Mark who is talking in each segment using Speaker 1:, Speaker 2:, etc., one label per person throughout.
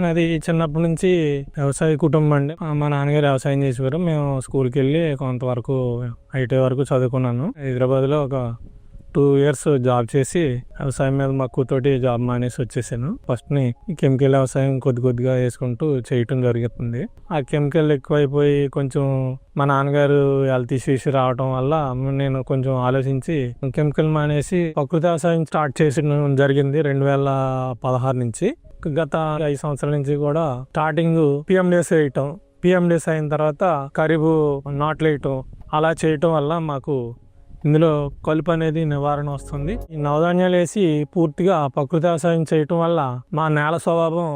Speaker 1: అది చిన్నప్పటి నుంచి వ్యవసాయ కుటుంబం అండి. మా నాన్నగారు వ్యవసాయం చేసేవారు. మేము స్కూల్కి వెళ్ళి కొంతవరకు ఐటీ వరకు చదువుకున్నాను. హైదరాబాద్లో ఒక 2 years జాబ్ చేసి వ్యవసాయం మీద మక్కువతోటి జాబ్ మానేసి వచ్చేసాను. ఫస్ట్ ని కెమికల్ వ్యవసాయం కొద్దిగా వేసుకుంటూ చేయటం జరుగుతుంది. ఆ కెమికల్ ఎక్కువైపోయి కొంచెం మా నాన్నగారు హెల్త్ ఇష్యూస్ రావడం వల్ల నేను కొంచెం ఆలోచించి కెమికల్ మానేసి ప్రకృతి వ్యవసాయం స్టార్ట్ చేసిన జరిగింది 2016 నుంచి. గత 5 సంవత్సరాల నుంచి కూడా స్టార్టింగ్ పిఎండిఎస్ వేయటం, పిఎండిఎస్ అయిన తర్వాత ఖరీఫ్ నాట్లు వేయటం, అలా చేయటం వల్ల మాకు ఇందులో కలుపు అనేది నివారణ వస్తుంది. ఈ నవధాన్యాలు వేసి పూర్తిగా ప్రకృతి వ్యవసాయం చేయటం వల్ల మా నేల స్వభావం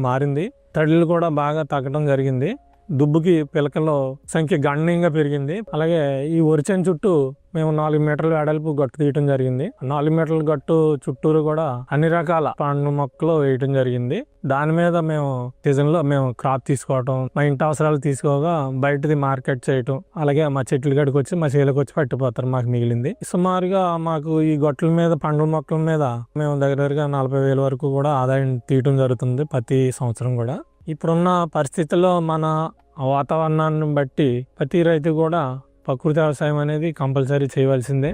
Speaker 1: మారింది. తడులు కూడా బాగా తగ్గడం జరిగింది. దుబ్బుకి పిలకల్లో సంఖ్య గణనీయంగా పెరిగింది. అలాగే ఈ వరిచేను చుట్టూ మేము 4 మీటర్ల వెడల్పు గట్టు తీయటం జరిగింది. 4 మీటర్ల గట్టు చుట్టూరు కూడా అన్ని రకాల పండ్ల మొక్కలు వేయటం జరిగింది. దాని మీద మేము సీజన్లో మేము క్రాప్ తీసుకోవటం, మా ఇంటి అవసరాలు తీసుకోగా బయటది మార్కెట్ చేయటం, అలాగే మా చెట్లు గడికి వచ్చి మా చేలకు వచ్చి పట్టిపోతారు. మాకు మిగిలింది సుమారుగా మాకు ఈ గట్ల మీద పండ్ల మొక్కల మీద మేము దగ్గరగా 40,000 వరకు కూడా ఆదాయం తీయటం జరుగుతుంది ప్రతి సంవత్సరం కూడా. ఇప్పుడున్న పరిస్థితుల్లో మన వాతావరణాన్ని బట్టి ప్రతి రైతు కూడా ప్రకృతి వ్యవసాయం అనేది కంపల్సరీ చేయవలసిందే.